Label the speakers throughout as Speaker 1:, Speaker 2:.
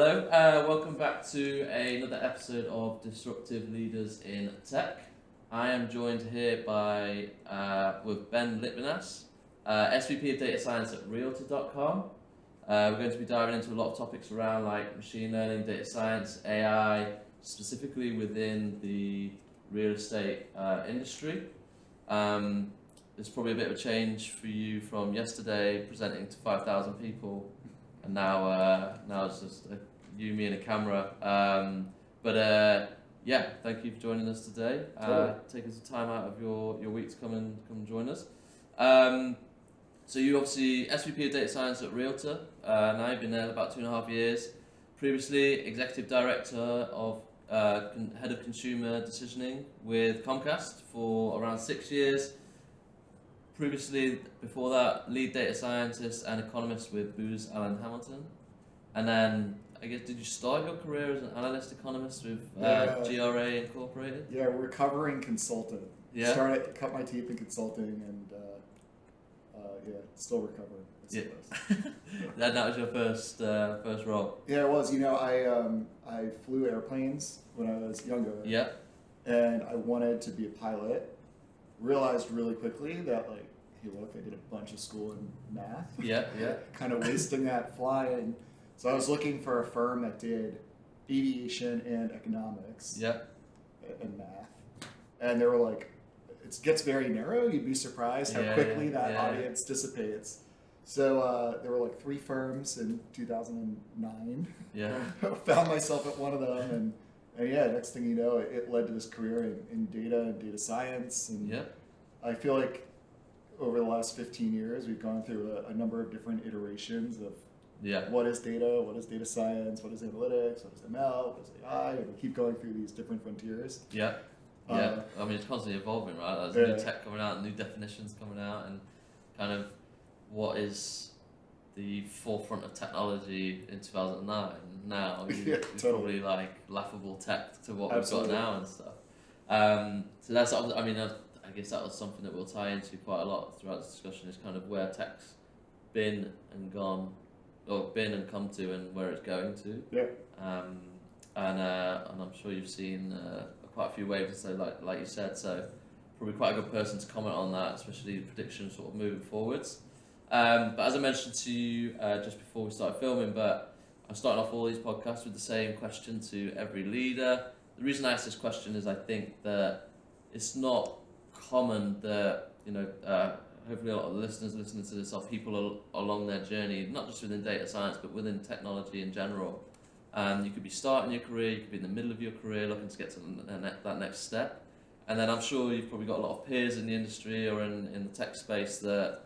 Speaker 1: Hello, welcome back to another episode of Disruptive Leaders in Tech. I am joined here by with Ben Litvinas, SVP of Data Science at Realtor.com. We're going to be diving into a lot of topics around like machine learning, data science, AI, specifically within the real estate industry. There's probably a bit of a change for you from yesterday, presenting to 5,000 people. And now it's just you, me, and a camera. Yeah, thank you for joining us today. Taking some time out of your week to come and join us. So you obviously SVP of Data Science at Realtor. Now you've been there about 2.5 years. Previously, Executive Director of Head of Consumer Decisioning with Comcast for around 6 years. Previously, before that, lead data scientist and economist with Booz Allen Hamilton. And then, I guess, did you start your career as an analyst economist with GRA Incorporated?
Speaker 2: Yeah, recovering consultant.
Speaker 1: Yeah.
Speaker 2: Cut my teeth in consulting and still recovering.
Speaker 1: That was your first role.
Speaker 2: Yeah, it was. You know, I flew airplanes when I was younger.
Speaker 1: Yeah.
Speaker 2: And I wanted to be a pilot. Realized really quickly that, like, hey, look, I did a bunch of school in math.
Speaker 1: Yeah.
Speaker 2: Kind of wasting that flying. So I was looking for a firm that did aviation and economics.
Speaker 1: Yeah.
Speaker 2: And math. And they were like, it gets very narrow. You'd be surprised how quickly that audience dissipates. So there were like 3 firms in 2009.
Speaker 1: Yeah.
Speaker 2: Found myself at one of them, and yeah, next thing you know, it led to this career in data and data science. And I feel like over the last 15 years, we've gone through a number of different iterations of what is data, what is data science, what is analytics, what is ML, what is AI, and we keep going through these different frontiers.
Speaker 1: Yeah. I mean, it's constantly evolving, right? There's new tech coming out, new definitions coming out, and kind of what is the forefront of technology in 2009 now is probably like laughable tech to what we've got now and stuff. So that's, I mean, I guess that was something that we'll tie into quite a lot throughout this discussion, is kind of where tech's been and gone, or been and come to, and where it's going to. And I'm sure you've seen quite a few waves, so like you said, so probably quite a good person to comment on that, especially the predictions sort of moving forwards. But as I mentioned to you just before we started filming, but I'm starting off all these podcasts with the same question to every leader. The reason I ask this question is I think that it's not common that, hopefully a lot of the listeners listening to this are people along their journey, not just within data science, but within technology in general. You could be starting your career, you could be in the middle of your career looking to get to that next step. And then I'm sure you've probably got a lot of peers in the industry or in the tech space that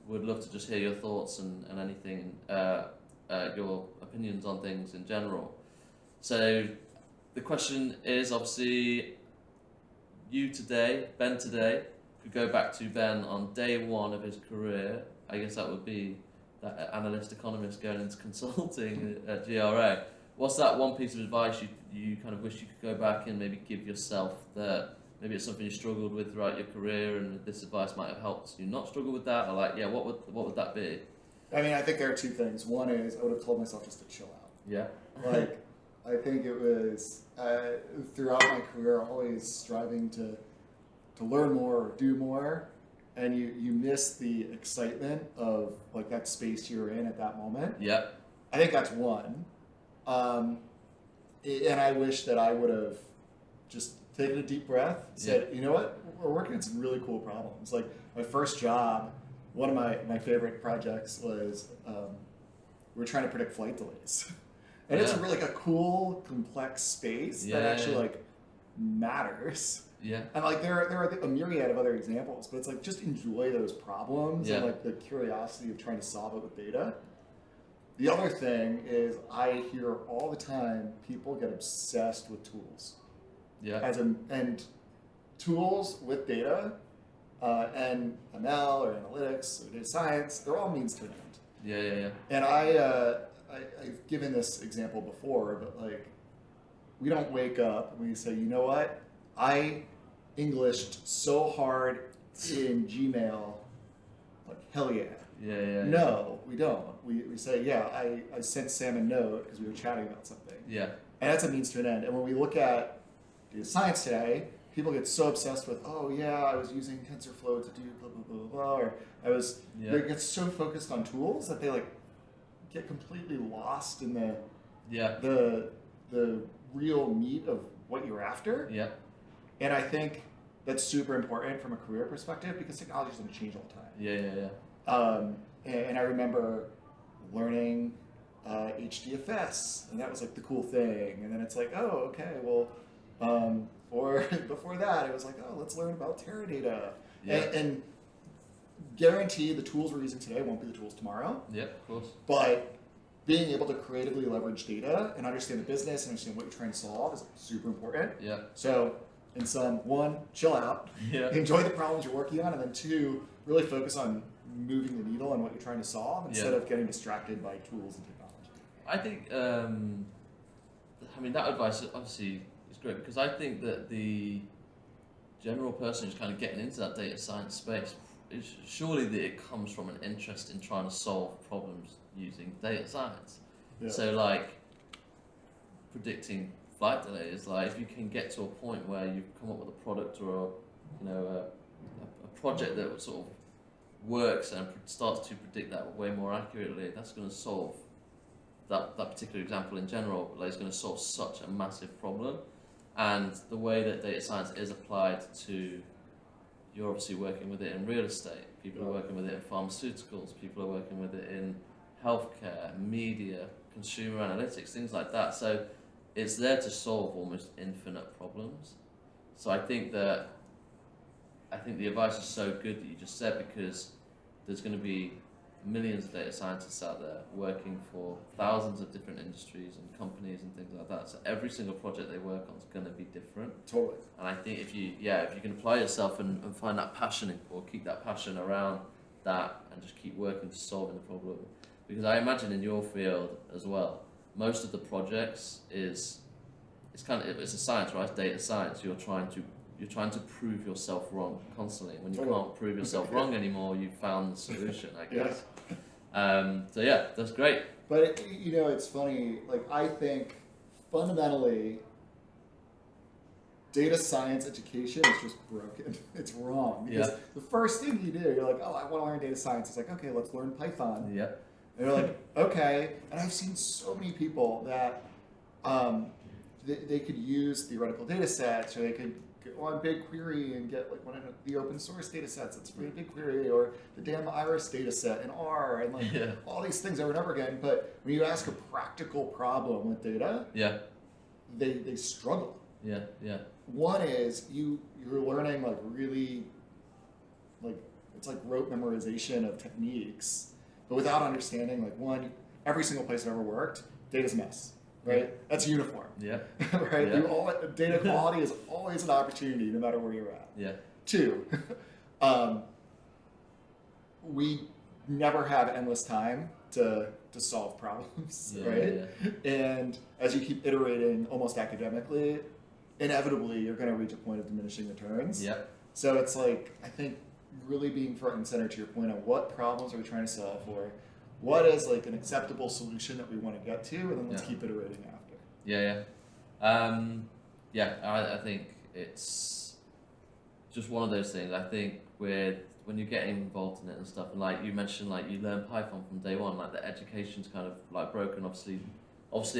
Speaker 1: would love to just hear your thoughts and anything, your opinions on things in general. So the question is, obviously, Ben today, could go back to Ben on day one of his career. I guess that would be that analyst economist going into consulting at GRA. What's that one piece of advice you kind of wish you could go back and maybe give yourself, that maybe it's something you struggled with throughout your career and this advice might have helped you not struggle with that, or what would that be?
Speaker 2: I mean, I think there are 2 things. One is I would have told myself just to chill out.
Speaker 1: Yeah.
Speaker 2: Like, I think it was throughout my career always striving to learn more or do more, and you miss the excitement of like that space you're in at that moment.
Speaker 1: Yeah.
Speaker 2: I think that's one. And I wish that I would have just taken a deep breath, said, you know what, we're working on some really cool problems. Like my first job, one of my favorite projects was we were trying to predict flight delays. And it's really like a cool, complex space that actually like matters.
Speaker 1: Yeah.
Speaker 2: And like there are a myriad of other examples, but it's like just enjoy those problems and like the curiosity of trying to solve it with data. The other thing is I hear all the time people get obsessed with tools.
Speaker 1: Yeah.
Speaker 2: And tools with data and ML or analytics or data science, they're all means to an end.
Speaker 1: Yeah.
Speaker 2: And I've given this example before, but like we don't wake up and we say, you know what, I Englished so hard in Gmail, like hell yeah. No, we don't. We say, yeah, I sent Sam a note because we were chatting about something.
Speaker 1: Yeah.
Speaker 2: And that's a means to an end. And when we look at data science today, people get so obsessed with, oh yeah, I was using TensorFlow to do blah, blah, blah, blah, or they get so focused on tools that they like get completely lost in the real meat of what you're after.
Speaker 1: Yeah.
Speaker 2: And I think that's super important from a career perspective because technology is going to change all the time. And I remember learning HDFS, and that was like the cool thing. And then it's like, oh, okay, well, or before that, it was like, oh, let's learn about Teradata.
Speaker 1: Yeah.
Speaker 2: And guarantee the tools we're using today won't be the tools tomorrow.
Speaker 1: Yeah, of course.
Speaker 2: But being able to creatively leverage data and understand the business and understand what you're trying to solve is super important.
Speaker 1: Yeah.
Speaker 2: So in sum, one, chill out, enjoy the problems you're working on, and then two, really focus on moving the needle on what you're trying to solve instead of getting distracted by tools and technology.
Speaker 1: I think, that advice obviously is great because I think that the general person who's kind of getting into that data science space, surely that it comes from an interest in trying to solve problems using data science. Yeah. So like predicting flight delays, like if you can get to a point where you've come up with a product or a project that sort of works and starts to predict that way more accurately, that's going to solve that particular example in general. Like, it's going to solve such a massive problem. And the way that data science is applied to, you're obviously working with it in real estate, people are working with it in pharmaceuticals, people are working with it in healthcare, media, consumer analytics, things like that. So it's there to solve almost infinite problems. So I think the advice is so good that you just said, because there's going to be millions of data scientists out there working for thousands of different industries and companies and things like that. So every single project they work on is going to be different.
Speaker 2: Totally.
Speaker 1: And I think if you can apply yourself and find that passion or keep that passion around that and just keep working to solving the problem. Because I imagine in your field as well, most of the projects it's a science, right? It's data science. You're trying to prove yourself wrong constantly. When you can't prove yourself wrong anymore, you've found the solution, I guess. So yeah, that's great.
Speaker 2: But it's funny. Like, I think fundamentally, data science education is just broken. It's wrong. Because the first thing you do, you're like, oh, I want to learn data science. It's like, okay, let's learn Python.
Speaker 1: Yeah.
Speaker 2: And you're like, okay. And I've seen so many people that they could use theoretical data sets, or they could go on BigQuery and get like one of the open source data sets that's free BigQuery, or the damn Iris data set in R, and like all these things over and over again. But when you ask a practical problem with data, they struggle.
Speaker 1: Yeah.
Speaker 2: One is you're learning like really, like, it's like rote memorization of techniques, but without understanding, like, one, every single place I've ever worked, data's a mess. Right? That's uniform. Yeah. Right?
Speaker 1: Yeah.
Speaker 2: Data quality is always an opportunity, no matter where you're at.
Speaker 1: Yeah.
Speaker 2: Two, we never have endless time to solve problems, right? Yeah. And as you keep iterating almost academically, inevitably you're going to reach a point of diminishing returns.
Speaker 1: Yeah.
Speaker 2: So it's like, I think really being front and center to your point on what problems are we trying to solve for, what is like an acceptable solution that we want to get to, and then let's keep iterating after.
Speaker 1: I think it's just one of those things. I think when you're getting involved in it and stuff, and like you mentioned, like you learn Python from day one, like the education's kind of like broken. Obviously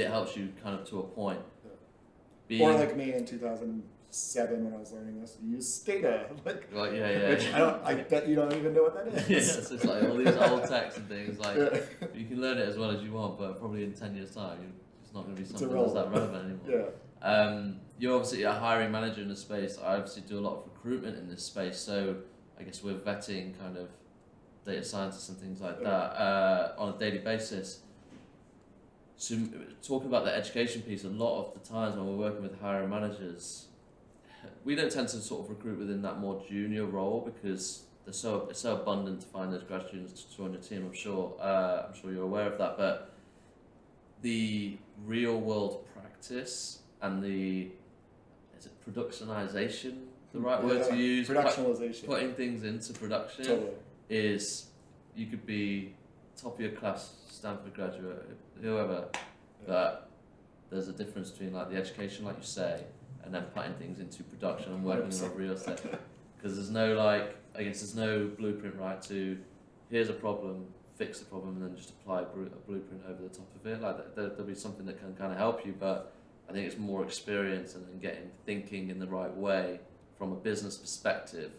Speaker 1: it helps you kind of to a point.
Speaker 2: Or like me in 2007 when I was learning this, use Stata. Like, which I bet you don't even know what that is.
Speaker 1: So it's like all these old texts and things. Like you can learn it as well as you want, but probably in 10 years' time, it's not going to be something that's that relevant anymore. You're obviously a hiring manager in the space. I obviously do a lot of recruitment in this space, so I guess we're vetting kind of data scientists and things like that on a daily basis. So talking about the education piece, a lot of the times when we're working with hiring managers, we don't tend to sort of recruit within that more junior role because it's so abundant to find those grad students to join your team. I'm sure you're aware of that. But the real world practice and is it productionization the right word to use?
Speaker 2: Productionalization.
Speaker 1: Putting things into production is you could be top of your class, Stanford graduate, whoever, but there's a difference between like the education, like you say, and then putting things into production and working in a real set. Because there's no there's no blueprint, right? To here's a problem, fix the problem, and then just apply a blueprint over the top of it. Like there'll be something that can kind of help you, but I think it's more experience and then getting thinking in the right way from a business perspective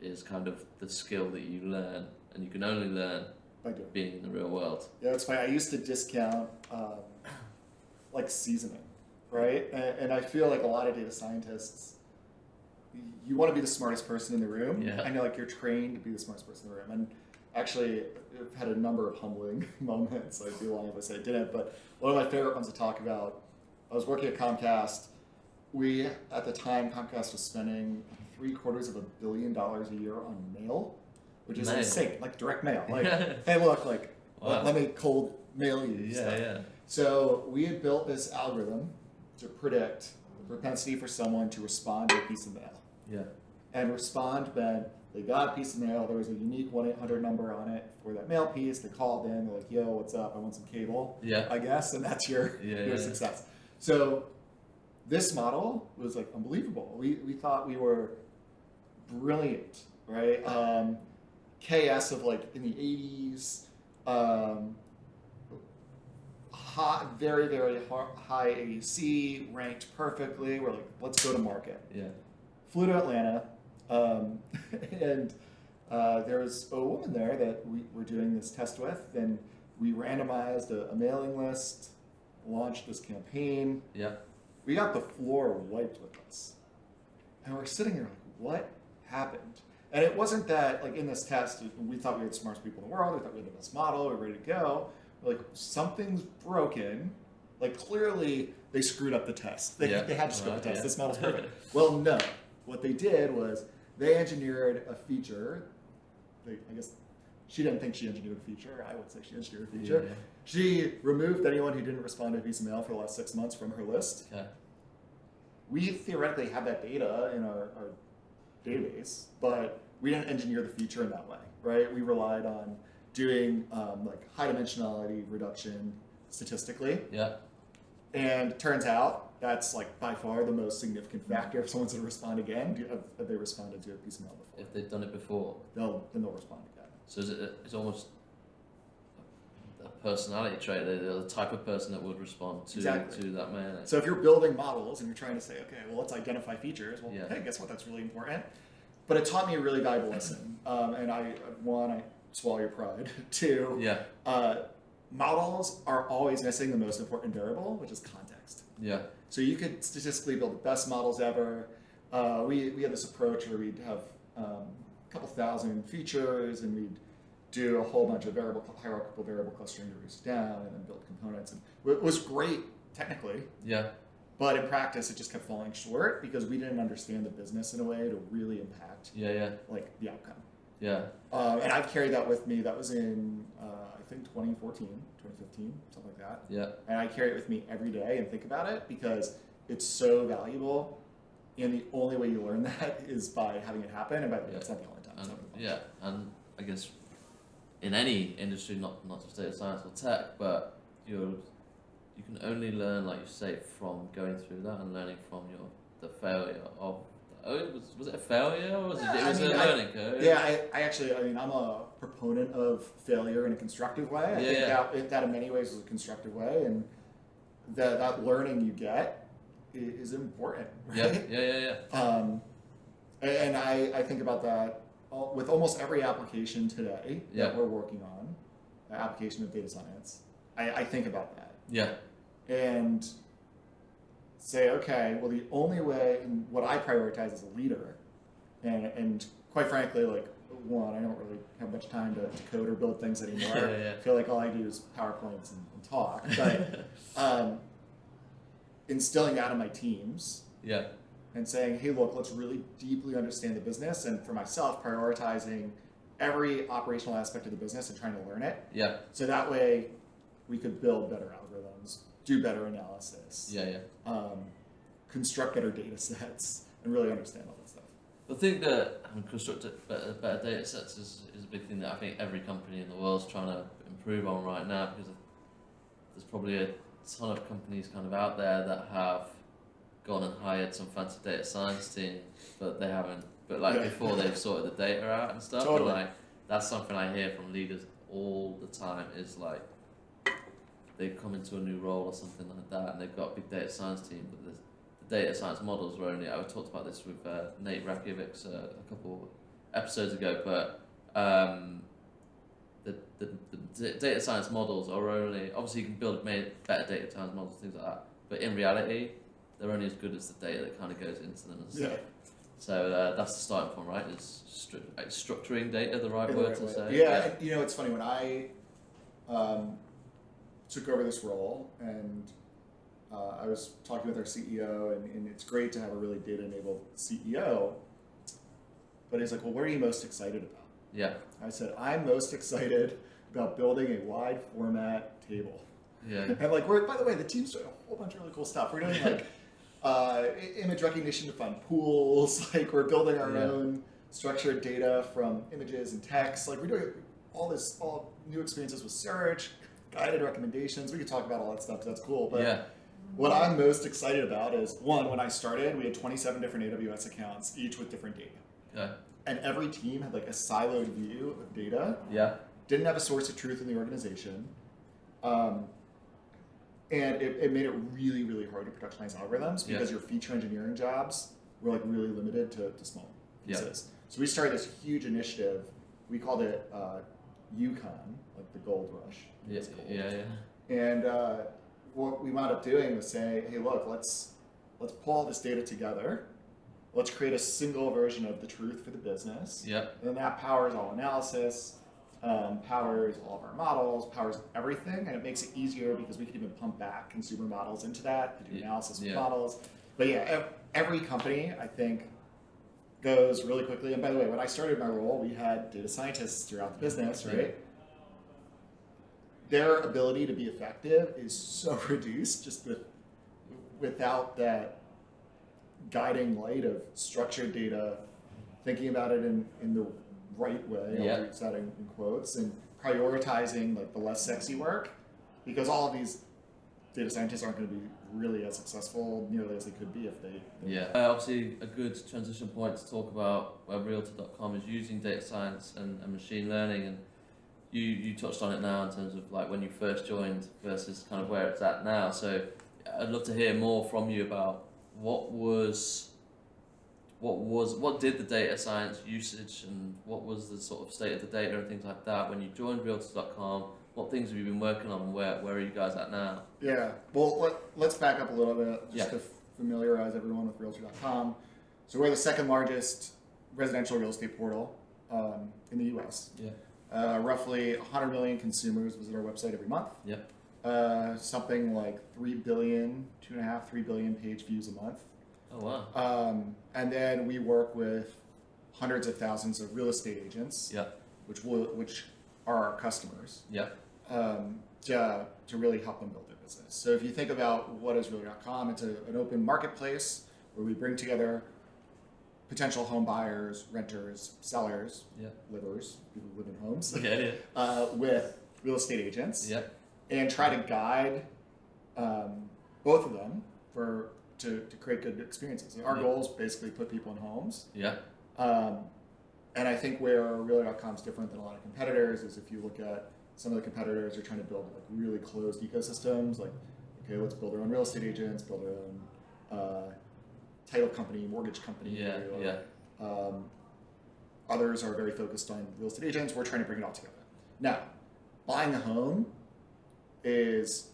Speaker 1: is kind of the skill that you learn, and you can only learn being in the real world.
Speaker 2: Yeah, it's funny. I used to discount like seasoning, right? And I feel like a lot of data scientists, you want to be the smartest person in the room, and you're trained to be the smartest person in the room. And actually, I've had a number of humbling moments. I'd be lying if I said I didn't, but one of my favorite ones to talk about, I was working at Comcast. At the time, Comcast was spending $750 million a year on mail, which is insane, like direct mail. Like, hey, look, like, let me cold mail you stuff. Yeah. So we had built this algorithm to predict the propensity for someone to respond to a piece of mail.
Speaker 1: Yeah.
Speaker 2: And respond meant they got a piece of mail, there was a unique 1-800 number on it for that mail piece, they called in, they're like, yo, what's up, I want some cable, I guess, and that's your success. So this model was like unbelievable. We thought we were brilliant, right? KS of like in the 80s, very, very high AUC, ranked perfectly. We're like, let's go to market.
Speaker 1: Yeah.
Speaker 2: Flew to Atlanta, and there was a woman there that we were doing this test with, and we randomized a mailing list, launched this campaign.
Speaker 1: Yeah.
Speaker 2: We got the floor wiped with us. And we're sitting here like, what happened? And it wasn't that, like, in this test, we thought we were the smartest people in the world, we thought we had the best model, we were ready to go. We're like, something's broken. Like, clearly, they screwed up the test. They had to screw up the test. This model's perfect. Well, no. What they did was they engineered a feature. I guess she didn't think she engineered a feature. I would say she engineered a feature. Yeah. She removed anyone who didn't respond to a piece of mail for the last 6 months from her list. Okay. We theoretically have that data in our database, but we didn't engineer the feature in that way, right? We relied on doing like high dimensionality reduction statistically. Yeah. And it turns out that's like by far the most significant factor if someone's going to respond again. Have they responded to a piece of mail before?
Speaker 1: If they've done it before,
Speaker 2: then they'll respond again.
Speaker 1: So it's almost a personality trait. They're the type of person that would respond to that mail.
Speaker 2: So if you're building models and you're trying to say, okay, well, let's identify features. Well, hey, guess what? That's really important. But it taught me a really valuable lesson. And I swallow your pride. Two, models are always missing the most important variable, which is context. Yeah. So you could statistically build the best models ever. We had this approach where we'd have a couple thousand features, and we'd do a whole bunch of hierarchical variable clustering to reduce down, and then build components. And it was great technically. Yeah. But in practice, it just kept falling short because we didn't understand the business in a way to really impact like the outcome. Yeah. And I've carried that with me. That was in, I think, 2014, 2015, something like that. Yeah. And I carry it with me every day and think about it because it's so valuable. And the only way you learn that is by having it happen. And by the way, that's not the only time.
Speaker 1: And I guess in any industry, not just data science or tech, but you can only learn, like you say, from going through that and learning from the failure of. Was it a failure or was it a learning curve?
Speaker 2: I'm a proponent of failure in a constructive way. I think that in many ways is a constructive way, and that learning you get is important, right? And I think about that with almost every application today that we're working on, application of data science. I think about that. Yeah. And say, okay, well, the only way, and what I prioritize as a leader, and quite frankly, like, one, I don't really have much time to code or build things anymore. I feel like all I do is PowerPoints and talk. But instilling that in my teams. Yeah. And saying, hey, look, let's really deeply understand the business. And for myself, prioritizing every operational aspect of the business and trying to learn it. Yeah. So that way we could build better algorithms, do better analysis. Construct better data sets, and really understand all that stuff.
Speaker 1: I think that constructing better data sets is a big thing that I think every company in the world is trying to improve on right now, because there's probably a ton of companies kind of out there that have gone and hired some fancy data science team, but they haven't. But like before, they've sorted the data out and stuff.
Speaker 2: Totally.
Speaker 1: And like that's something I hear from leaders all the time. Is like they come into a new role or something like that, and they've got a big data science team, but the data science models were only. I talked about this with Nate Rakovics a couple episodes ago, but the data science models are only, obviously you can build better data science models, things like that, but in reality they're only as good as the data that kind of goes into them and stuff. So that's the starting point, right? Is structuring data the right word to say?
Speaker 2: Yeah, you know, it's funny, when I took over this role, and I was talking with our CEO, and it's great to have a really data-enabled CEO, but he's like, well, what are you most excited about?
Speaker 1: Yeah.
Speaker 2: I said, I'm most excited about building a wide format table.
Speaker 1: Yeah.
Speaker 2: And like, by the way, the team's doing a whole bunch of really cool stuff. We're doing like image recognition to find pools. Like, we're building our own structured data from images and text. Like, we're doing all new experiences with search, guided recommendations. We could talk about all that stuff, because that's cool. But what I'm most excited about is, one, when I started, we had 27 different AWS accounts, each with different data.
Speaker 1: Okay.
Speaker 2: And every team had like a siloed view of data.
Speaker 1: Yeah.
Speaker 2: Didn't have a source of truth in the organization. And it made it really, really hard to productionize algorithms, because your feature engineering jobs were like really limited to small pieces. So we started this huge initiative. We called it Yukon, like the gold rush. And what we wound up doing was saying, hey, look, let's pull all this data together. Let's create a single version of the truth for the business.
Speaker 1: Yep.
Speaker 2: And that powers all analysis, powers all of our models, powers everything, and it makes it easier because we can even pump back consumer models into that to do analysis with models. But every company, I think, goes really quickly. And by the way, when I started my role, we had data scientists throughout the business, right? Their ability to be effective is so reduced just without that guiding light of structured data, thinking about it in the right way, I'll use that in quotes, and prioritizing like the less sexy work, because all of these data scientists aren't going to be really as successful nearly as they could be if they
Speaker 1: obviously a good transition point to talk about where Realtor.com is using data science and machine learning, and you touched on it now in terms of like when you first joined versus kind of where it's at now. So I'd love to hear more from you about what did the data science usage, and what was the sort of state of the data and things like that when you joined Realtor.com? What things have you been working on, and where are you guys at now?
Speaker 2: Yeah, well, let's back up a little bit just to familiarize everyone with Realtor.com. So we're the second largest residential real estate portal in the U.S. Roughly 100 million consumers visit our website every month. Something like 3 billion page views a month.
Speaker 1: Oh, wow.
Speaker 2: And then we work with hundreds of thousands of real estate agents, which are our customers, to really help them build their business. So if you think about what is Realtor.com, it's an open marketplace where we bring together potential home buyers, renters, sellers, livers, people who live in homes, with real estate agents, and try to guide both of them to create good experiences. Our goal is basically put people in homes. And I think where Realtor.com is different than a lot of competitors is if you look at some of the competitors are trying to build like really closed ecosystems, like, okay, let's build our own real estate agents, build our own title company, mortgage company. Others are very focused on real estate agents. We're trying to bring it all together. Now, buying a home is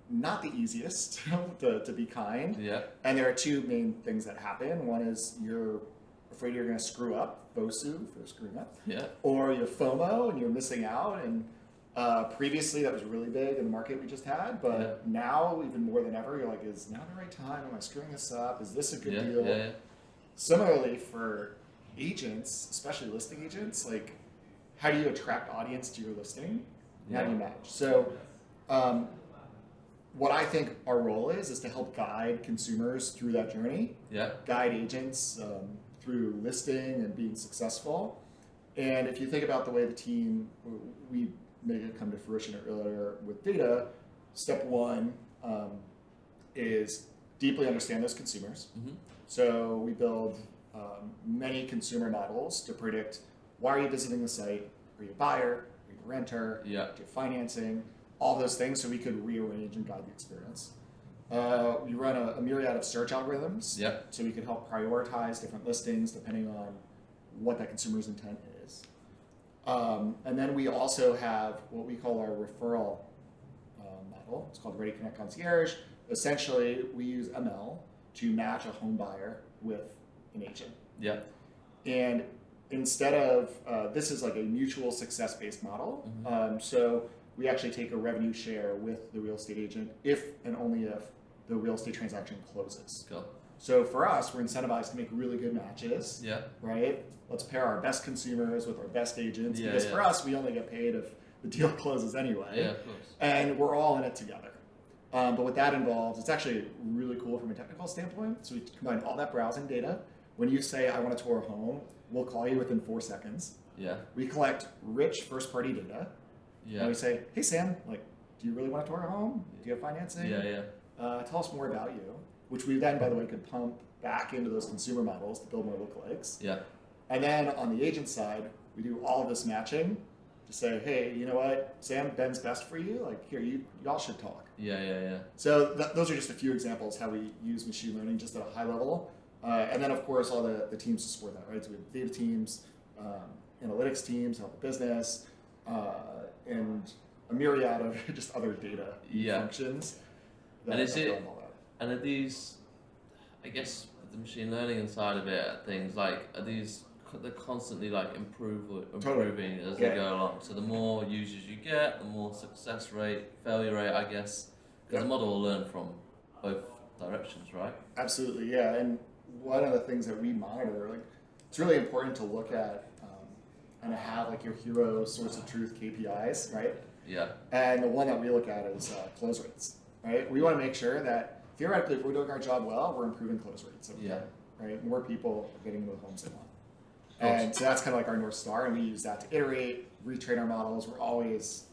Speaker 2: not the easiest, to be kind. And there are two main things that happen. One is you're afraid you're going to screw up, BOSU for screwing up, or you have FOMO and you're missing out. And previously that was really big in the market we just had, but now even more than ever, you're like, is now the right time? Am I screwing this up? Is this a good deal? Similarly for agents, especially listing agents, like how do you attract audience to your listing? How do you manage? So what I think our role is to help guide consumers through that journey, guide agents through listing and being successful. And if you think about the way the team, we made it come to fruition earlier with data, step one is deeply understand those consumers. Mm-hmm. So we build many consumer models to predict, why are you visiting the site? Are you a buyer? Are you a renter?
Speaker 1: Yeah.
Speaker 2: Do you have financing? All those things, so we could rearrange and guide the experience. We run a myriad of search algorithms, so we could help prioritize different listings depending on what that consumer's intent is. And then we also have what we call our referral model. It's called Ready Connect Concierge. Essentially, we use ML to match a home buyer with an agent.
Speaker 1: Yeah.
Speaker 2: And instead of, this is like a mutual success-based model. Mm-hmm. So we actually take a revenue share with the real estate agent if and only if the real estate transaction closes.
Speaker 1: Cool.
Speaker 2: So for us, we're incentivized to make really good matches.
Speaker 1: Yeah.
Speaker 2: Right? Let's pair our best consumers with our best agents, because for us, we only get paid if the deal closes anyway.
Speaker 1: Yeah, of course.
Speaker 2: And we're all in it together. But what that involves, it's actually really cool from a technical standpoint. So we combine all that browsing data. When you say, I want to tour a home, we'll call you within 4 seconds.
Speaker 1: Yeah.
Speaker 2: We collect rich first-party data. Yeah. And we say, hey, Sam, like, do you really want to tour a home? Do you have financing?
Speaker 1: Yeah.
Speaker 2: Tell us more about you, which we then, by the way, could pump back into those consumer models to build more lookalikes.
Speaker 1: Yeah.
Speaker 2: And then on the agent side, we do all of this matching to say, hey, you know what, Sam, Ben's best for you. Like, here, y'all should talk.
Speaker 1: Yeah.
Speaker 2: So those are just a few examples how we use machine learning just at a high level. And then, of course, all the teams to support that, right? So we have data teams, analytics teams, help the business, and a myriad of just other data functions.
Speaker 1: And are these, I guess, the machine learning inside of it, things like, are these, they're constantly like improving as they go along. So the more users you get, the more success rate, failure rate, I guess, because the model will learn from both directions, right?
Speaker 2: Absolutely, yeah. And one of the things that we monitor, like, it's really important to look at and have like your hero source of truth KPIs, right?
Speaker 1: Yeah.
Speaker 2: And the one that we look at is close rates, right? We want to make sure that theoretically, if we're doing our job well, we're improving close rates. Right? More people are getting the homes they want. And so that's kind of like our North Star, and we use that to iterate, retrain our models. We're always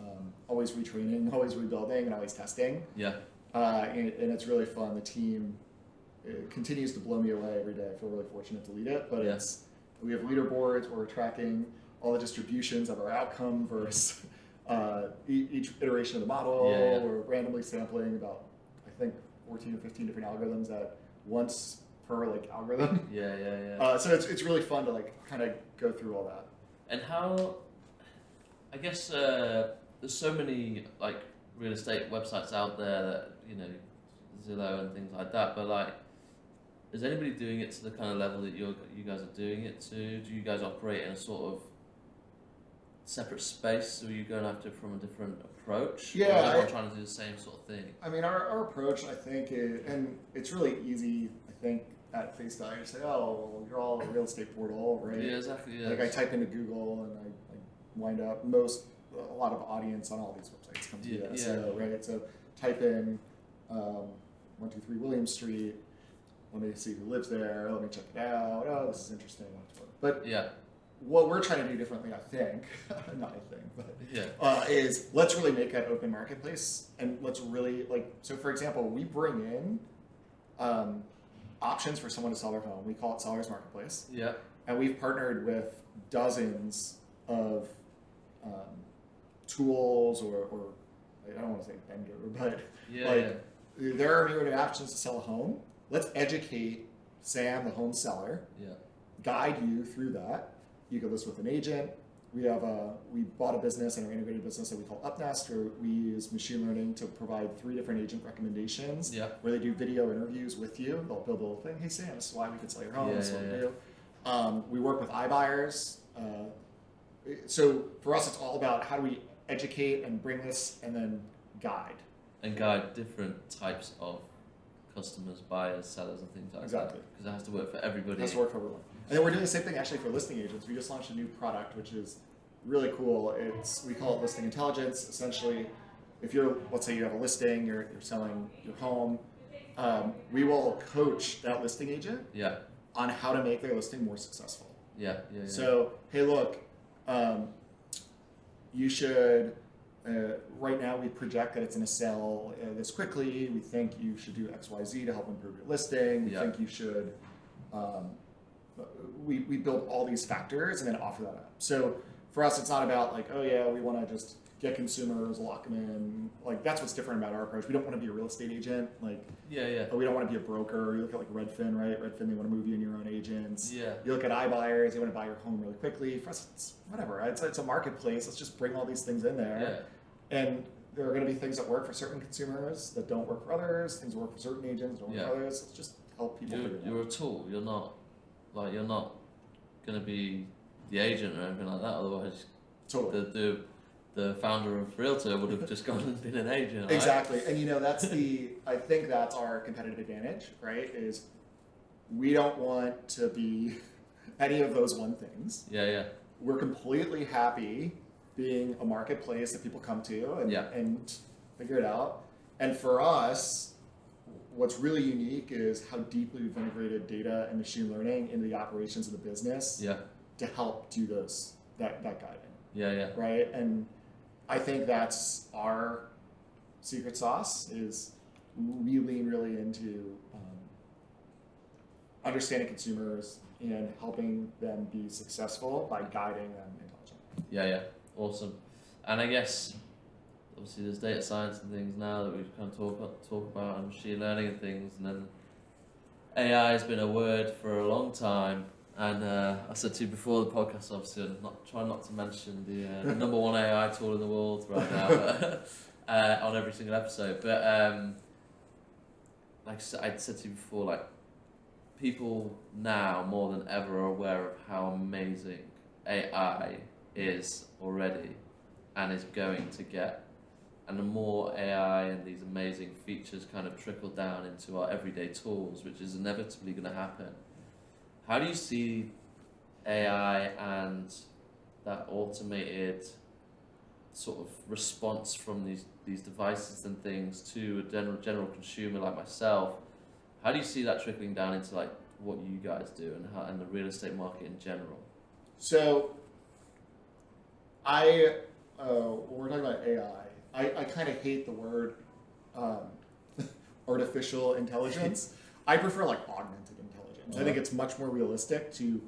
Speaker 2: retraining, always rebuilding, and always testing.
Speaker 1: Yeah.
Speaker 2: And it's really fun. The team continues to blow me away every day. I feel really fortunate to lead it, but we have leaderboards where we're tracking all the distributions of our outcome versus each iteration of the model. We're randomly sampling about, I think, 14 or 15 different algorithms at once per like algorithm. So it's really fun to like kind of go through all that.
Speaker 1: And how, I guess there's so many like real estate websites out there that, you know, Zillow and things like that, but like, is anybody doing it to the kind of level that you guys are doing it to? Do you guys operate in a sort of separate space, so you're going after from a different approach?
Speaker 2: Yeah.
Speaker 1: Or is everyone trying to do the same sort of thing?
Speaker 2: I mean, our approach, I think, and it's really easy, I think, at face value to say, oh, well, you're all a real estate portal, right?
Speaker 1: Yeah, exactly. Yeah.
Speaker 2: Like I type into Google and I wind up a lot of audience on all these websites come to us. So, right? So type in 123 William Street. Let me see who lives there. Let me check it out. Oh, this is interesting. But what we're trying to do differently, I think, not I think, but is let's really make that open marketplace, and let's really so for example, we bring in options for someone to sell their home. We call it Sellers Marketplace. Yeah. And we've partnered with dozens of tools or I don't want to say vendor, but there are a myriad of options to sell a home. Let's educate Sam, the home seller, guide you through that. You can list with an agent. We bought a business and our integrated business that we call Upnest, where we use machine learning to provide 3 different agent recommendations where they do video interviews with you. They'll build a little thing. Hey Sam, this is why we could sell your home. This is what we do. We work with iBuyers. So for us, it's all about how do we educate and bring this and then guide.
Speaker 1: And guide different types of customers, buyers, sellers, and things like that. Because it has to work for everybody.
Speaker 2: It has to work for everyone. And then we're doing the same thing actually for listing agents. We just launched a new product, which is really cool. We call it listing intelligence. Essentially, if let's say you have a listing, you're selling your home, we will coach that listing agent on how to make their listing more successful.
Speaker 1: Yeah.
Speaker 2: So, hey, look, you should, right now we project that it's going to sell this quickly. We think you should do X, Y, Z to help improve your listing. We think you should, we build all these factors and then offer that up. So for us, it's not about like, oh yeah, we want to just get consumers, lock them in. Like that's what's different about our approach. We don't want to be a real estate agent. Like, we don't want to be a broker. You look at like Redfin, right? Redfin, they want to move you in your own agents.
Speaker 1: Yeah.
Speaker 2: You look at iBuyers, they want to buy your home really quickly. For us, it's whatever. It's a marketplace. Let's just bring all these things in there. Yeah. And there are going to be things that work for certain consumers that don't work for others. Things that work for certain agents don't work for others. Let's just help people.
Speaker 1: You're a tool. You're not going to be the agent or anything like that. Otherwise,
Speaker 2: totally.
Speaker 1: The founder of Realtor would have just gone and been an agent. Right?
Speaker 2: Exactly. And that's I think that's our competitive advantage, right? Is we don't want to be any of those one things.
Speaker 1: Yeah.
Speaker 2: We're completely happy being a marketplace that people come to and figure it out. And for us, what's really unique is how deeply we've integrated data and machine learning into the operations of the business to help do that guiding.
Speaker 1: Yeah.
Speaker 2: Right? And I think that's our secret sauce is we lean really into understanding consumers and helping them be successful by guiding them intelligently.
Speaker 1: Yeah. Awesome. And I guess obviously there's data science and things now that we've kind of talk about and machine learning and things, and then AI has been a word for a long time. And I said to you before the podcast, obviously, I'm trying not to mention the number one AI tool in the world right now on every single episode. But like I said to you before, like people now more than ever are aware of how amazing AI is already and is going to get. And the more AI and these amazing features kind of trickle down into our everyday tools, which is inevitably going to happen. How do you see AI and that automated sort of response from these devices and things to a general consumer like myself? How do you see that trickling down into like what you guys do and the real estate market in general?
Speaker 2: So, when we're talking about AI, I kind of hate the word artificial intelligence. I prefer like augmented intelligence. I think it's much more realistic to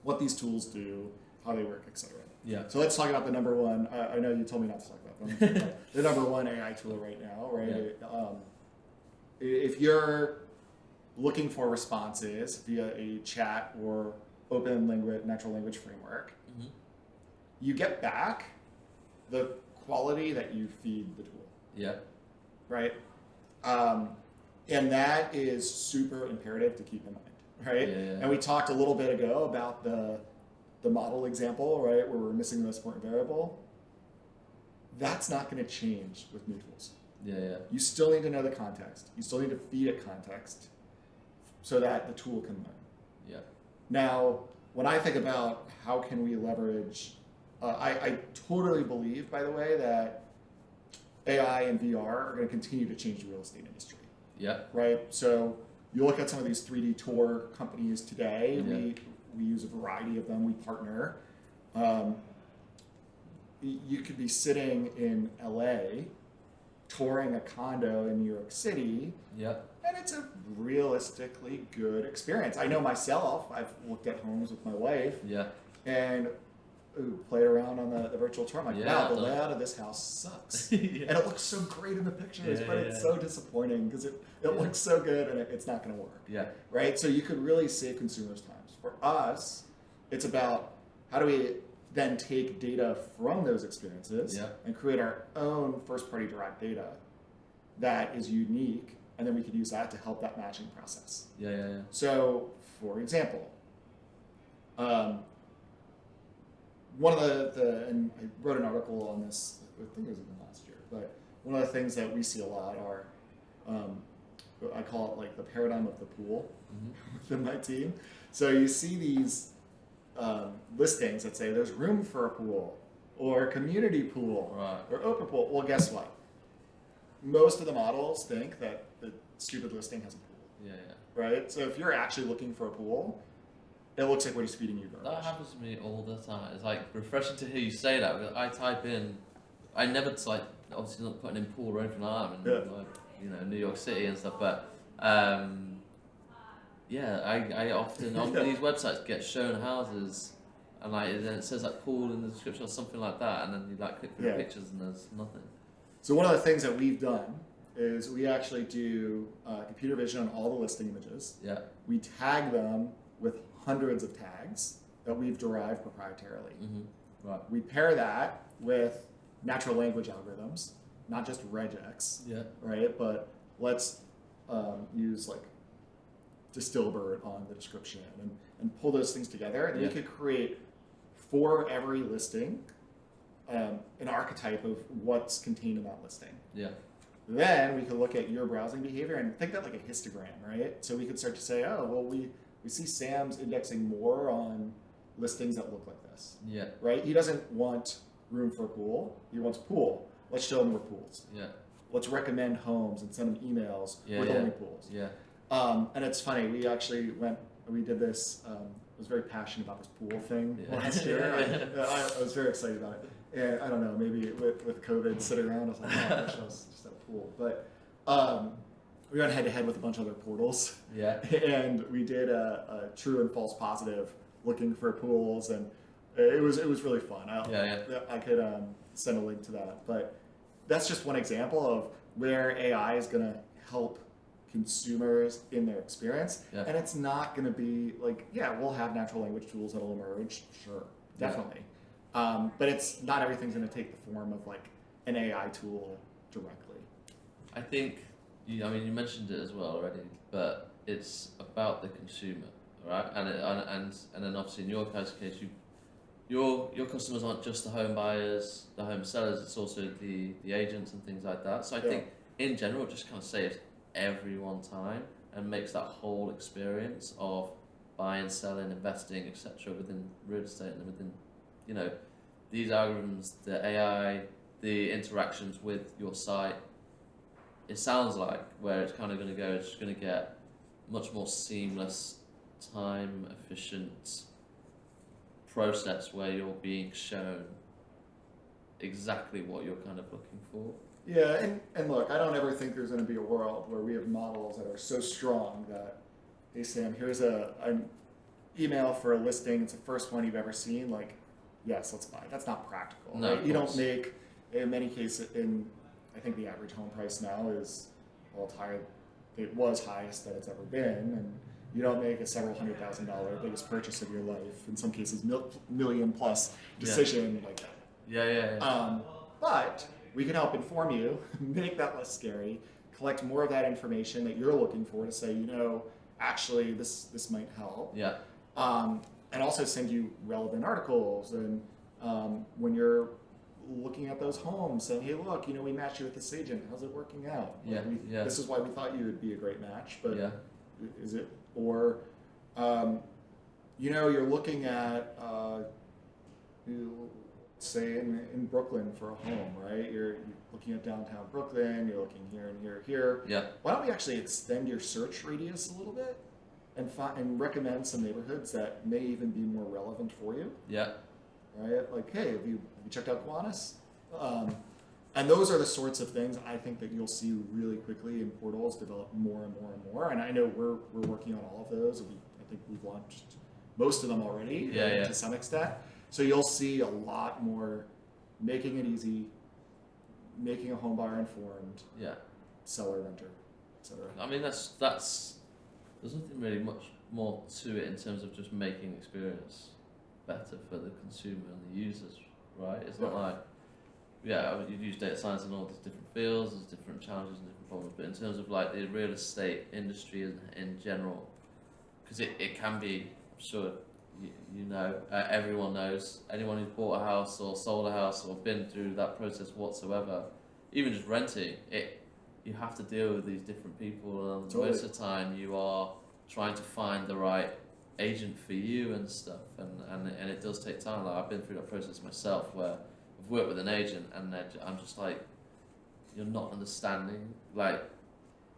Speaker 2: what these tools do, how they work, etc.
Speaker 1: Yeah.
Speaker 2: So let's talk about the number one. I know you told me not to talk about them. But the number one AI tool right now, right? Yeah. If you're looking for responses via a chat or open language, natural language framework, you get back the quality that you feed the tool.
Speaker 1: Yeah.
Speaker 2: Right? And that is super imperative to keep in mind, right?
Speaker 1: Yeah.
Speaker 2: And we talked a little bit ago about the model example, right, where we're missing the most important variable. That's not going to change with new tools.
Speaker 1: Yeah.
Speaker 2: You still need to know the context. You still need to feed it context so that the tool can learn.
Speaker 1: Yeah.
Speaker 2: Now, when I think about how can we leverage, I totally believe, by the way, that AI and VR are going to continue to change the real estate industry.
Speaker 1: Yeah.
Speaker 2: Right. So you look at some of these 3D tour companies today. Yeah. We use a variety of them. We partner. You could be sitting in LA, touring a condo in New York City.
Speaker 1: Yeah.
Speaker 2: And it's a realistically good experience. I know myself. I've looked at homes with my wife.
Speaker 1: Yeah.
Speaker 2: And played around on the virtual tour. I'm like, wow, the layout of this house sucks. And it looks so great in the pictures, but it's so disappointing because it looks so good and it's not going to work.
Speaker 1: Yeah.
Speaker 2: Right? So you could really save consumers' time. For us, it's about how do we then take data from those experiences and create our own first-party derived data that is unique, and then we could use that to help that matching process.
Speaker 1: Yeah.
Speaker 2: So, for example, one of the and I wrote an article on this, I think it was even last year, but one of the things that we see a lot are, I call it like the paradigm of the pool within my team. So you see these listings that say there's room for a pool, or community pool, or open pool. Well, guess what? Most of the models think that the stupid listing has a pool.
Speaker 1: Yeah.
Speaker 2: right? So if you're actually looking for a pool, it looks like what he's feeding you garbage.
Speaker 1: That happens to me all the time. It's like refreshing to hear you say that. Because I type in, I never like obviously not putting in pool or anything like that, and like New York City and stuff. But yeah, I often on these websites get shown houses, and like then it says like pool in the description or something like that, and then you like click through the pictures and there's nothing.
Speaker 2: So one of the things that we've done is we actually do computer vision on all the listing images.
Speaker 1: Yeah.
Speaker 2: We tag them with hundreds of tags that we've derived proprietarily.
Speaker 1: Mm-hmm. Right.
Speaker 2: We pair that with natural language algorithms, not just regex.
Speaker 1: Yeah.
Speaker 2: Right. But let's use like Distilbert on the description and pull those things together, and we could create for every listing an archetype of what's contained in that listing.
Speaker 1: Yeah.
Speaker 2: Then we could look at your browsing behavior and think of that like a histogram, right? So we could start to say, oh, well, we see Sam's indexing more on listings that look like this.
Speaker 1: Yeah.
Speaker 2: Right? He doesn't want room for a pool. He wants pool. Let's show him more pools.
Speaker 1: Yeah.
Speaker 2: Let's recommend homes and send him emails with only pools.
Speaker 1: Yeah.
Speaker 2: And it's funny, we did this, I was very passionate about this pool thing last year. I was very excited about it. And I don't know, maybe with COVID sitting around, I was like, oh, I wish I was just at a pool. But we went head to head with a bunch of other portals.
Speaker 1: Yeah.
Speaker 2: And we did a true and false positive looking for pools, and it was really fun. I could send a link to that. But that's just one example of where AI is going to help consumers in their experience. Yeah. And it's not going to be like, we'll have natural language tools that'll emerge. Sure, definitely. But it's not everything's going to take the form of like an AI tool directly. I
Speaker 1: think, you mentioned it as well already, but it's about the consumer, right? And then obviously in your guys' case, your customers aren't just the home buyers, the home sellers, it's also the agents and things like that. So I think in general, it just kind of saves everyone time and makes that whole experience of buying, selling, investing, etc. within real estate and within, these algorithms, the AI, the interactions with your site. It sounds like where it's kind of going to go, it's just going to get much more seamless, time efficient process where you're being shown exactly what you're kind of looking for.
Speaker 2: Yeah, and look, I don't ever think there's going to be a world where we have models that are so strong that, hey Sam, here's an email for a listing, it's the first one you've ever seen, like, yes, let's buy. That's not practical.
Speaker 1: No,
Speaker 2: right? You don't make, in many cases, I think the average home price now is, well, it's higher, it was highest that it's ever been, and you don't make a several $100,000 biggest purchase of your life, in some cases million plus decision like that.
Speaker 1: Yeah.
Speaker 2: But we can help inform you, make that less scary, collect more of that information that you're looking for to say, actually this might help.
Speaker 1: Yeah.
Speaker 2: And also send you relevant articles, and when you're looking at those homes, saying, hey, look, we matched you with this agent. How's it working out? This is why we thought you would be a great match, but is it? Or, you're looking at, say in Brooklyn for a home, right? You're looking at downtown Brooklyn, you're looking here and here, here.
Speaker 1: Yeah.
Speaker 2: Why don't we actually extend your search radius a little bit and recommend some neighborhoods that may even be more relevant for you?
Speaker 1: Yeah.
Speaker 2: Right? Like, hey, have you checked out Gowanus? And those are the sorts of things I think that you'll see really quickly in portals develop more and more and more. And I know we're working on all of those. I think we've launched most of them already to some extent. So you'll see a lot more making it easy, making a home buyer informed, seller, renter, etc.
Speaker 1: There's nothing really much more to it in terms of just making experience better for the consumer and the users, right? It's not like, you use data science in all these different fields, there's different challenges and different problems, but in terms of like the real estate industry in general, because it can be, I'm sure everyone knows, anyone who's bought a house or sold a house or been through that process whatsoever, even just renting it, you have to deal with these different people, and most of the time you are trying to find the right agent for you and stuff, and it does take time. Like I've been through that process myself where I've worked with an agent and I'm just like, you're not understanding, like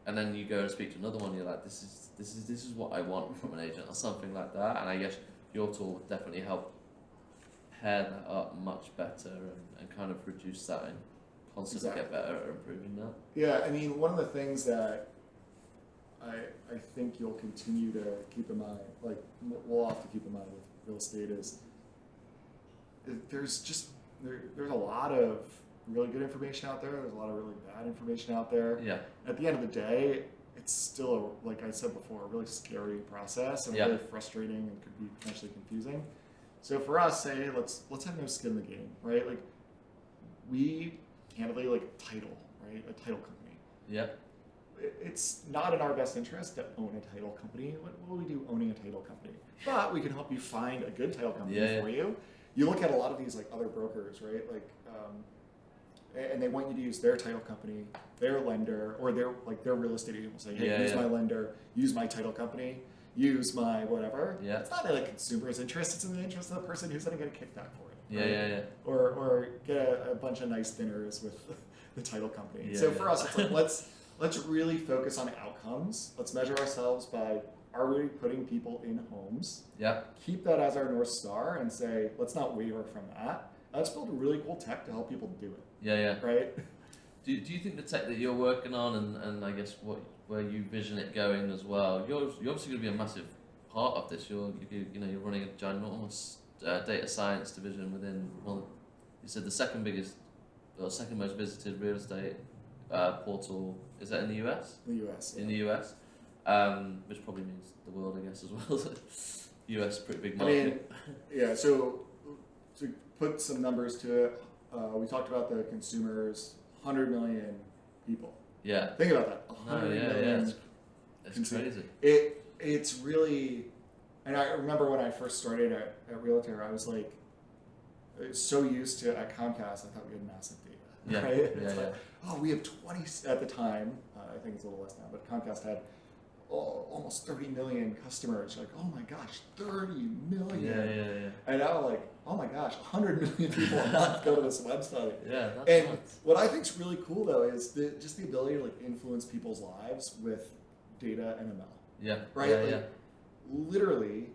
Speaker 1: and then you go and speak to another one, you're like, this is what I want from an agent or something like that. And I guess your tool would definitely help pair that up much better and kind of reduce that and constantly get better at improving that.
Speaker 2: Yeah, I mean, one of the things that I think you'll continue to keep in mind, like we'll have to keep in mind with real estate, is there's a lot of really good information out there. There's a lot of really bad information out there.
Speaker 1: Yeah.
Speaker 2: At the end of the day, it's still, like I said before, a really scary process and really frustrating and could be potentially confusing. So for us, say let's have no skin in the game, right? Like we candidly title, right? A title company.
Speaker 1: Yep.
Speaker 2: It's not in our best interest to own a title company. What will we do owning a title company? But we can help you find a good title company for you. You look at a lot of these other brokers, right? And they want you to use their title company, their lender, or their real estate agent will say, hey, use my lender, use my title company, use my whatever. Yeah. It's not in the consumer's interest, it's in the interest of the person who's going to get a kickback for it. Right? Or get a bunch of nice dinners with the title company. So for us, it's let's really focus on outcomes. Let's measure ourselves by, are we putting people in homes? Yeah. Keep that as our North Star and say, let's not waver from that. Let's build a really cool tech to help people do it. Yeah. Right?
Speaker 1: Do you think the tech that you're working on and I guess where you vision it going as well, you're obviously going to be a massive part of this. You're running a ginormous data science division within, you said the second most visited real estate portal. Is that in the US?
Speaker 2: The US.
Speaker 1: In the US, which probably means the world, I guess, as well. US, pretty big market.
Speaker 2: I mean, so to put some numbers to it, we talked about the consumers, 100 million people. Yeah. Think about that. 100 million.
Speaker 1: It's crazy.
Speaker 2: It's really, and I remember when I first started at Realtor, I was so used to, at Comcast, I thought we had massive data.
Speaker 1: Yeah.
Speaker 2: Right? We have 20 at the time. I think it's a little less now, but Comcast had almost 30 million customers. Oh my gosh, 30 million. Yeah. And now oh my gosh, 100 million people a month go to this website.
Speaker 1: Yeah, that's
Speaker 2: and
Speaker 1: nuts.
Speaker 2: What I think is really cool though is just the ability to influence people's lives with data and ML.
Speaker 1: Yeah.
Speaker 2: Right? Literally,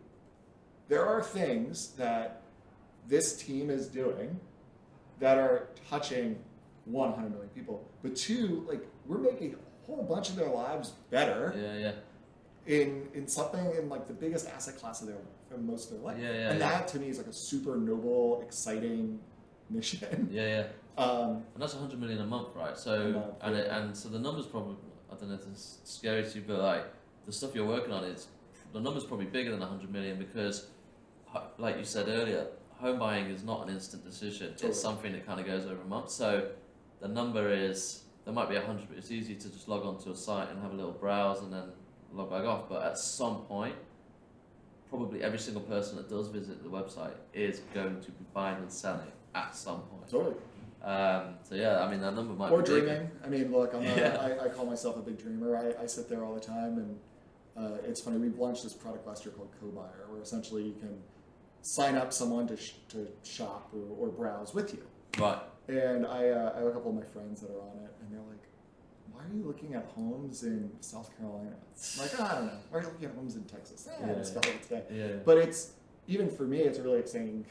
Speaker 2: there are things that this team is doing that are touching 100 million people, but two, we're making a whole bunch of their lives better.
Speaker 1: Yeah.
Speaker 2: In something in the biggest asset class of most of their life. And that to me is a super noble, exciting mission.
Speaker 1: And that's 100 million a month, right? So so the numbers probably, I don't know if it's scary to you, but the stuff you're working on the number's probably bigger than 100 million because, like you said earlier, home buying is not an instant decision. Totally. It's something that kind of goes over a month. So the number is, there might be 100, but it's easy to just log onto a site and have a little browse and then log back off. But at some point, probably every single person that does visit the website is going to be buying and selling at some point.
Speaker 2: Totally.
Speaker 1: I mean, that number might
Speaker 2: be
Speaker 1: big.
Speaker 2: Dreaming. I mean, look, I call myself a big dreamer. I sit there all the time, and it's funny. We've launched this product last year called Co-Buyer, where essentially you can sign up someone to shop or browse with you.
Speaker 1: Right.
Speaker 2: And I have a couple of my friends that are on it, and they're like, why are you looking at homes in South Carolina? I'm I don't know. Why are you looking at homes in Texas? I just felt it today. Yeah. But it's, even for me, it's a really exciting,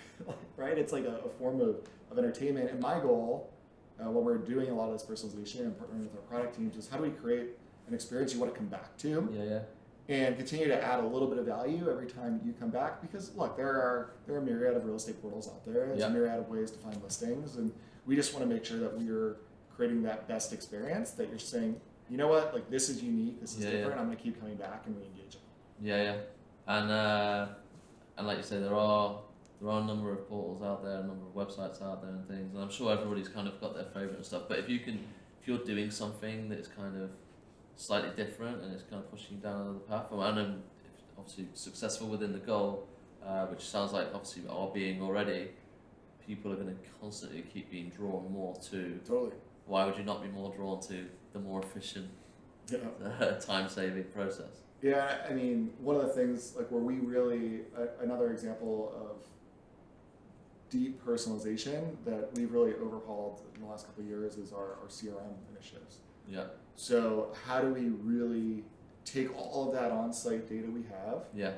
Speaker 2: right? It's a form of entertainment. And my goal, when we're doing a lot of this personalization and partnering with our product teams, is how do we create an experience you want to come back to? And continue to add a little bit of value every time you come back. Because look, there are a myriad of real estate portals out there. There's a myriad of ways to find listings, and we just want to make sure that we're creating that best experience, that you're saying, you know what, this is unique, this is different, I'm going to keep coming back and re-engaging.
Speaker 1: Yeah. And like you say, there are a number of portals out there, a number of websites out there and things, and I'm sure everybody's kind of got their favorite and stuff, but if you're doing something that's kind of slightly different and it's kind of pushing you down another path, and if obviously successful within the goal, which sounds like obviously we are being already, people are going to constantly keep being drawn more to.
Speaker 2: Totally.
Speaker 1: Why would you not be more drawn to the more efficient, time-saving process?
Speaker 2: Yeah, I mean, one of the things where we really, another example of deep personalization that we've really overhauled in the last couple of years is our CRM initiatives.
Speaker 1: Yeah.
Speaker 2: So how do we really take all of that on-site data we have,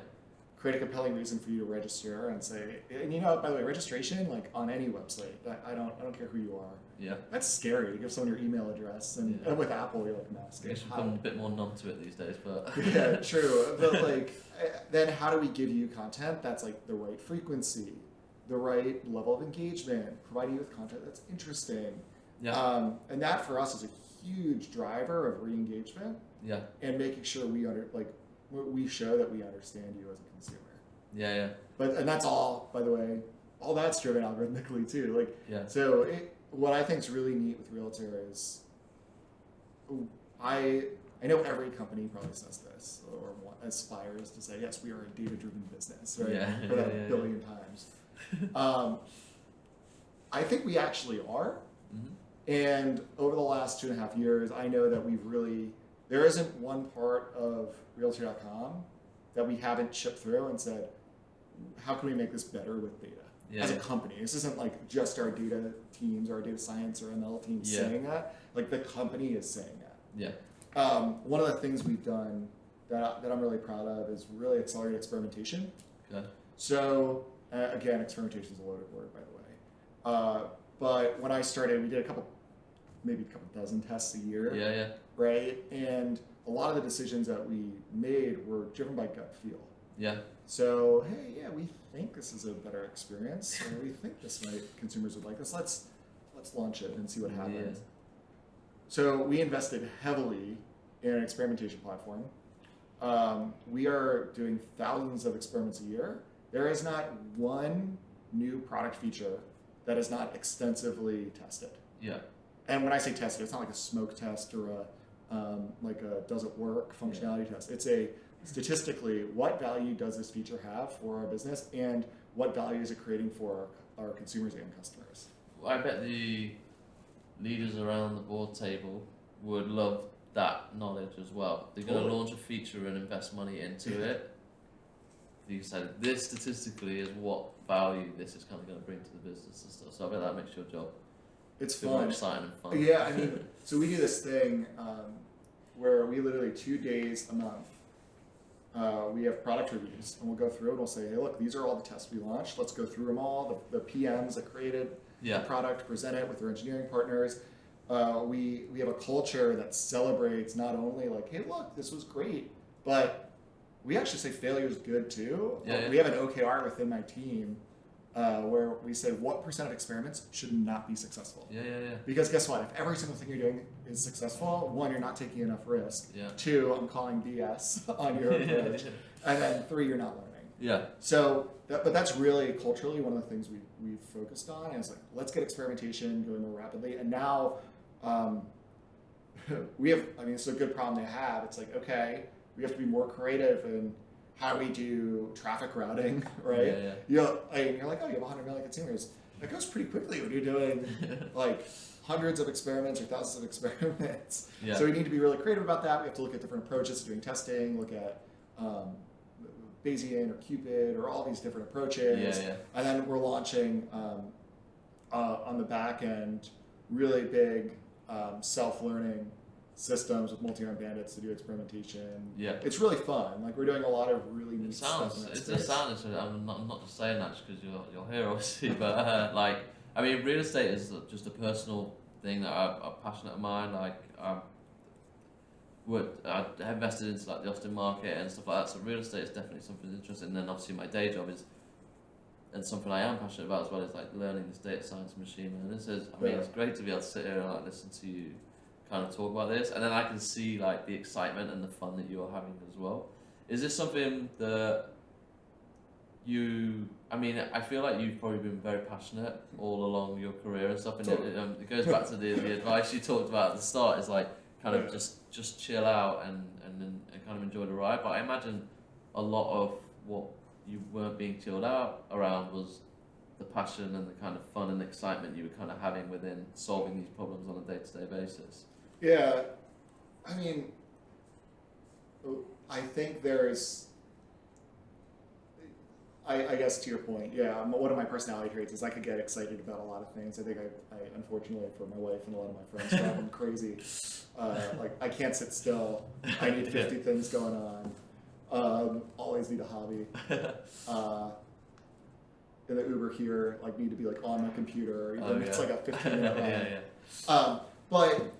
Speaker 2: create a compelling reason for you to register and say, and by the way, registration, like on any website, I don't care who you are. That's scary to give someone your email address, and with Apple, you're like, no, it's
Speaker 1: I guess we've become a bit more numb to it these days, but
Speaker 2: yeah, true. But like, then how do we give you content that's like the right frequency, the right level of engagement, providing you with content that's interesting, and that for us is a huge driver of re-engagement. And making sure we show that we understand you as a consumer. And that's all, by the way, all that's driven algorithmically too. So what I think is really neat with Realtor is, I know every company probably says this or aspires to say, yes, we are a data-driven business, right? For that a billion times. I think we actually are. And over the last 2.5 years, I know that there isn't one part of Realtor.com that we haven't chipped through and said, how can we make this better with data as a company? This isn't like just our data teams or our data science or ML teams saying that. Like the company is saying that. One of the things we've done that I'm really proud of is really accelerate experimentation. So again, experimentation is a loaded word, by the way. But when I started, we did maybe a couple dozen tests a year. Right? And a lot of the decisions that we made were driven by gut feel. So, hey, we think this is a better experience, or we think consumers would like this. Let's launch it and see what happens. So we invested heavily in an experimentation platform. We are doing thousands of experiments a year. There is not one new product feature that is not extensively tested. And when I say tested, it's not like a smoke test or like a does it work functionality test. It's statistically, what value does this feature have for our business, and what value is it creating for our consumers and customers?
Speaker 1: Well, I bet the leaders around the board table would love that knowledge as well. They're going to launch a feature and invest money into it. You said this statistically is what value this is kind of going to bring to the business and stuff. So I bet that makes your job.
Speaker 2: It's fun.
Speaker 1: Exciting and fun.
Speaker 2: Yeah, I mean, so we do this thing where we literally 2 days a month, we have product reviews, and we'll go through and we'll say, hey, look, these are all the tests we launched. Let's go through them all. The PMs that created the product, present it with their engineering partners. We have a culture that celebrates not only like, hey, look, this was great, but we actually say failure is good too. We have an OKR within my team where we say what % of experiments should not be successful. Because guess what? If every single thing you're doing is successful, 1, you're not taking enough risk. 2, I'm calling BS on your approach. And then 3, you're not learning. So, but that's really culturally one of the things we've focused on is like, let's get experimentation going more rapidly. And now it's a good problem to have. It's like, okay, we have to be more creative in how we do traffic routing, right? You're like, oh, you have 100 million consumers. That goes pretty quickly when you're doing like hundreds of experiments or thousands of experiments. So we need to be really creative about that. We have to look at different approaches to doing testing, look at Bayesian or Cupid or all these different approaches. And then we're launching on the back end really big self-learning systems with multi-arm bandits to do experimentation. It's really fun. Like we're doing a lot of really neat stuff.
Speaker 1: I'm not just saying that because you're here obviously, but I mean, real estate is just a personal thing that I'm passionate of mine. Like I invested into like the Austin market and stuff like that. So real estate is definitely something interesting. And then obviously my day job is, and something I am passionate about as well, is like learning this data science and machine learning. So it's great to be able to sit here and like listen to you kind of talk about this, and then I can see like the excitement and the fun that you're having as well. Is this something that I feel like you've probably been very passionate all along your career and stuff, and it goes back to the advice you talked about at the start, is like kind of just chill out and kind of enjoy the ride. But I imagine a lot of what you weren't being chilled out around was the passion and the kind of fun and excitement you were kind of having within solving these problems on a day-to-day basis.
Speaker 2: Yeah, I mean, I think I guess to your point, yeah, one of my personality traits is I could get excited about a lot of things. I think I unfortunately for my wife and a lot of my friends drive them crazy. Like I can't sit still. I need 50 things going on. Always need a hobby. In the Uber here, like need to be like on my computer, even if it's like a 15-minute ride. But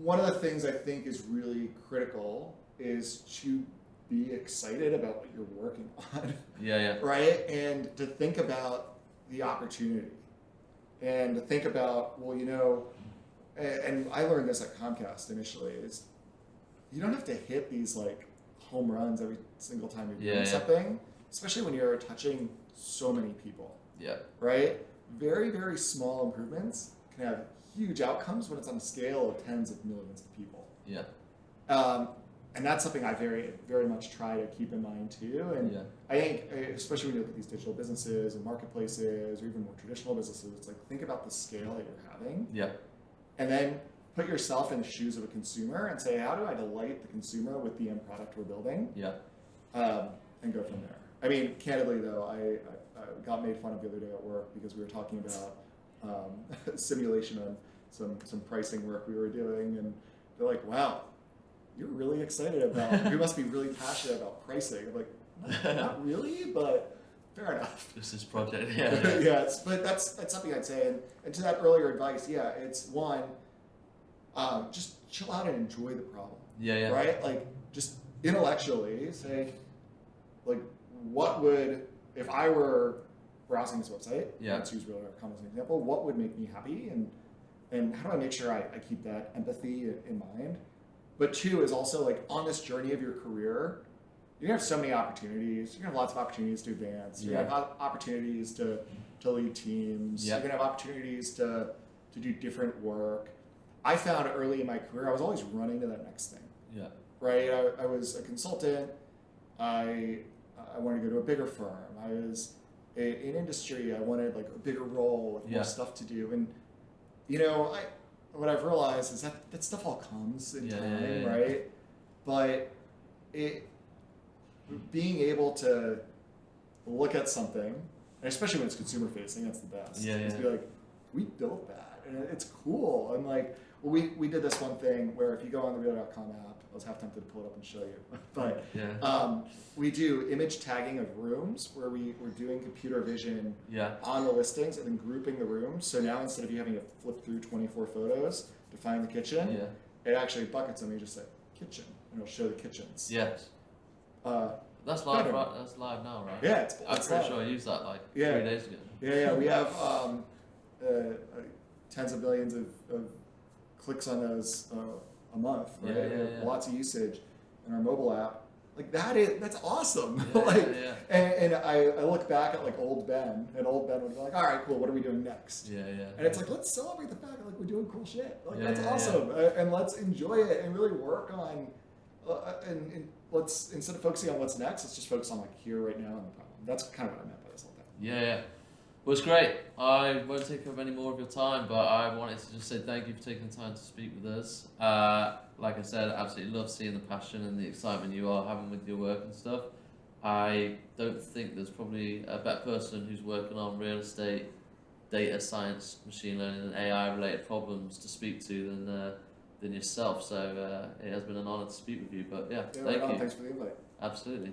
Speaker 2: one of the things I think is really critical is to be excited about what you're working on. Right? And to think about the opportunity. And to think about, well, you know, and I learned this at Comcast initially, is you don't have to hit these like home runs every single time you're doing something, especially when you're touching so many people. Right? Very, very small improvements can have huge outcomes when it's on a scale of tens of millions of people. And that's something I very, very much try to keep in mind too. And I think, especially when you look at these digital businesses and marketplaces or even more traditional businesses, it's like think about the scale that you're having. And then put yourself in the shoes of a consumer and say, how do I delight the consumer with the end product we're building? And go from there. I mean, candidly though, I got made fun of the other day at work because we were talking about simulation on some pricing work we were doing, and they're like, wow, you're really excited about, you must be really passionate about pricing. I'm like, not really, but fair enough.
Speaker 1: Just this project,
Speaker 2: Yes, but that's something I'd say. And to that earlier advice, it's one, just chill out and enjoy the problem. Right? Like, just intellectually say, like, what would, if I were browsing this website, let's use Real.com as an example, what would make me happy? And how do I make sure I keep that empathy in mind? But two is also like on this journey of your career, you're gonna have so many opportunities. You're gonna have lots of opportunities to advance. You're gonna have opportunities to lead teams. You're gonna have opportunities to do different work. I found early in my career, I was always running to that next thing. Right? I was a consultant. I wanted to go to a bigger firm. I was in industry. I wanted like a bigger role with more stuff to do. And you know, what I've realized is that stuff all comes in time, right? But being able to look at something, and especially when it's consumer facing, that's the best. Is be like, we built that, and it's cool. And like, well, we did this one thing where if you go on the Real.com app, I was half tempted to pull it up and show you, but we do image tagging of rooms where we're doing computer vision on the listings and then grouping the rooms. So now instead of you having to flip through 24 photos to find the kitchen, it actually buckets them. You just say kitchen, and it'll show the kitchens.
Speaker 1: That's live, right? That's live now, right?
Speaker 2: Yeah,
Speaker 1: I'm pretty sure I used that like 3 days ago.
Speaker 2: We have tens of millions of clicks on those a month, right? Lots of usage in our mobile app. Like that's awesome. And I look back at like old Ben, and old Ben would be like, all right, cool, what are we doing next? And it's like, let's celebrate the fact that like we're doing cool shit. Like that's awesome. And let's enjoy it and really work on and let's, instead of focusing on what's next, let's just focus on like here right now and the problem. That's kind of what I meant by this whole thing.
Speaker 1: Well, it's great. I won't take up any more of your time, but I wanted to just say thank you for taking the time to speak with us. Like I said, I absolutely love seeing the passion and the excitement you are having with your work and stuff. I don't think there's probably a better person who's working on real estate, data science, machine learning, and AI-related problems to speak to than yourself. So it has been an honor to speak with you. But thank you.
Speaker 2: Thanks for the invite.
Speaker 1: Absolutely.